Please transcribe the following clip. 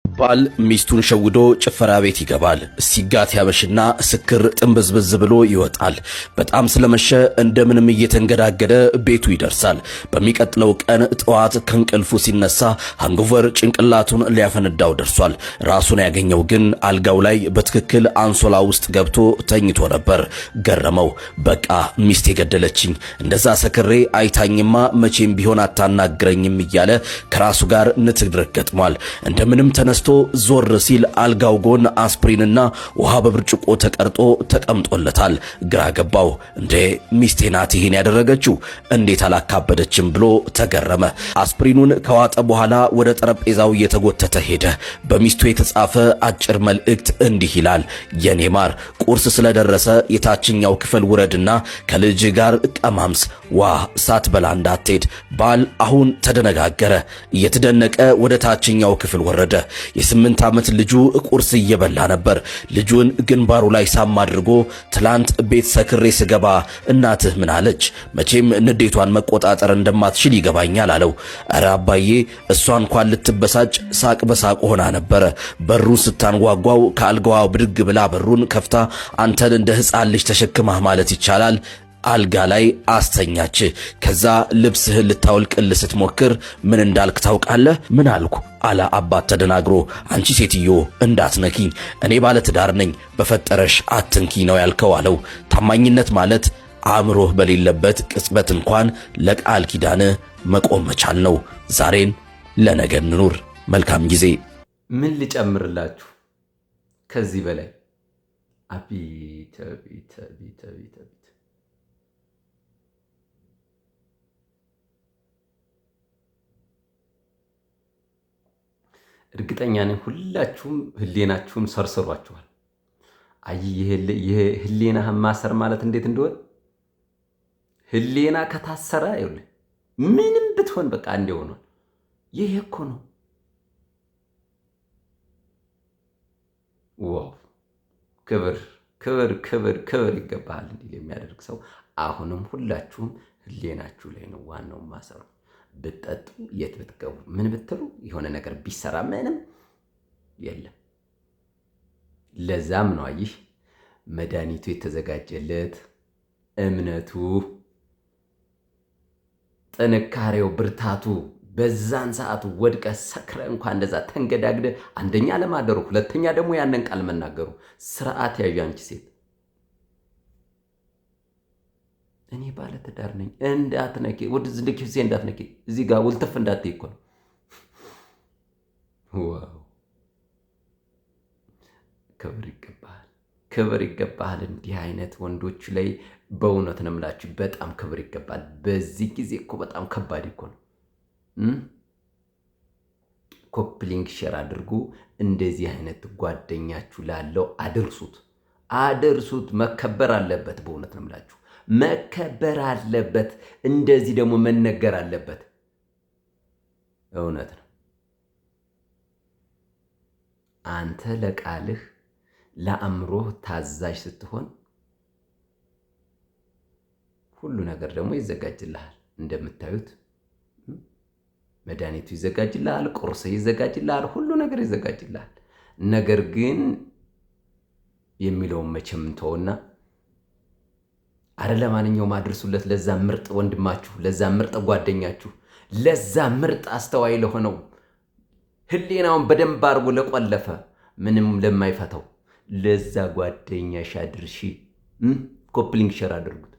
ባል ሚስቱን ሸውዶ ጭፈራ ቤት ይገባል። ሲጋት ያበሽና ስክር ጥንብዝብዝ ብሎ ይወጣል። በጣም ስለመሸ እንደምንም እየተንገዳገደ ቤቱ ይደርሳል። በሚቀጥለው ቀን ጠዋት ከእንቅልፉ ሲነሳ ሃንጎቨር ጭንቅላቱን ሊያፈነዳው ደርሷል። ራሱን ያገኘው ግን አልጋው ላይ በትክክል አንሶላ ውስጥ ገብቶ ተኝቶ ነበር። ገረመው። በቃ ሚስት የገደለችኝ፣ እንደዛ ሰክሬ አይታኝማ መቼም ቢሆን አታናግረኝም እያለ ከራሱ ጋር ንትርክ ገጥሟል። እንደምንም ተነስቶ ዞር ሲል አልጋው ጎን አስፕሪንና ውሃ በብርጭቆ ተቀርጦ ተቀምጦለታል። ግራ ገባው። እንዴ ሚስቴ ናት ይሄን ያደረገችው? እንዴት አላካበደችም ብሎ ተገረመ። አስፕሪኑን ከዋጠ በኋላ ወደ ጠረጴዛው እየተጎተተ ሄደ። በሚስቱ የተጻፈ አጭር መልእክት እንዲህ ይላል። የኔ ማር ቁርስ ስለደረሰ የታችኛው ክፍል ውረድና ከልጅ ጋር ቀማምስ። ዋ ሳትበላ እንዳትሄድ። ባል አሁን ተደነጋገረ። እየተደነቀ ወደ ታችኛው ክፍል ወረደ። የ8 ዓመት ልጁ ቁርስ እየበላ ነበር። ልጁን ግንባሩ ላይ ሳም አድርጎ ትላንት ቤት ሰክሬ ስገባ እናትህ ምን አለች? መቼም ንዴቷን መቆጣጠር እንደማትችል ይገባኛል አለው። ኧረ አባዬ እሷ እንኳን ልትበሳጭ ሳቅ በሳቅ ሆና ነበረ። በሩ ስታንጓጓው ከአልጋዋ ብድግ ብላ በሩን ከፍታ አንተን እንደ ሕፃን ልጅ ተሸክማህ ማለት ይቻላል አልጋ ላይ አስተኛች። ከዛ ልብስህን ልታወልቅልህ ስትሞክር ምን እንዳልክ ታውቃለህ? ምን አልኩ አለ አባት ተደናግሮ። አንቺ ሴትዮ እንዳትነኪኝ፣ እኔ ባለ ትዳር ነኝ፣ በፈጠረሽ አትንኪ ነው ያልከው አለው። ታማኝነት ማለት አእምሮህ በሌለበት ቅጽበት እንኳን ለቃል ኪዳን መቆም መቻል ነው። ዛሬን ለነገ እንኑር። መልካም ጊዜ። ምን ልጨምርላችሁ ከዚህ በላይ? አቤት አቤት አቤት አቤት አቤት! እርግጠኛ ነኝ ሁላችሁም ህሊናችሁን ሰርሰሯችኋል። አይ ይሄ ህሊናህን ማሰር ማለት እንዴት እንደሆነ ህሊና ከታሰረ ይኸውልህ ምንም ብትሆን በቃ እንዲህ ሆኗል። ይሄ እኮ ነው። ዋው! ክብር ክብር ክብር ክብር ይገባሃል እንዲህ የሚያደርግ ሰው። አሁንም ሁላችሁም ህሊናችሁ ላይ ነው ዋናው ማሰሩ። ብትጠጡ የት ብትገቡ ምን ብትሉ የሆነ ነገር ቢሰራ ምንም የለም። ለዛም ነው አይሽ መድኃኒቱ የተዘጋጀለት እምነቱ፣ ጥንካሬው፣ ብርታቱ በዛን ሰዓት ወድቀ ሰክረ እንኳን እንደዛ ተንገዳግደ አንደኛ ለማደሩ ሁለተኛ ደግሞ ያንን ቃል መናገሩ ስርዓት ያዩ አንቺ ሴት እኔ ባለ ትዳር ነኝ እንዳትነኪ፣ ወደ ዝንደኪ ሴ እንዳትነኪ፣ እዚህ ጋር ውልተፍ እንዳትይ እኮ ነው። ዋው! ክብር ይገባሃል፣ ክብር ይገባሃል። እንዲህ አይነት ወንዶች ላይ በእውነት ነው የምላችሁ በጣም ክብር ይገባል። በዚህ ጊዜ እኮ በጣም ከባድ እኮ ነው። ኮፕሊንግ ሼር አድርጉ። እንደዚህ አይነት ጓደኛችሁ ላለው አድርሱት፣ አድርሱት። መከበር አለበት። በእውነት ነው የምላችሁ መከበር አለበት። እንደዚህ ደግሞ መነገር አለበት። እውነት ነው። አንተ ለቃልህ ለአእምሮህ ታዛዥ ስትሆን ሁሉ ነገር ደግሞ ይዘጋጅልሃል። እንደምታዩት መድኃኒቱ ይዘጋጅልሃል፣ ቁርስ ይዘጋጅልሃል፣ ሁሉ ነገር ይዘጋጅልሃል። ነገር ግን የሚለውን መቼም እንተውና አረ ለማንኛውም አድርሱለት ለዛ ምርጥ ወንድማችሁ፣ ለዛ ምርጥ ጓደኛችሁ፣ ለዛ ምርጥ አስተዋይ ለሆነው ህሊናውን በደንብ አድርጎ ለቆለፈ ምንም ለማይፈታው ለዛ ጓደኛሽ አድርሺ። ኮፕሊንግ ሼር አድርጉት።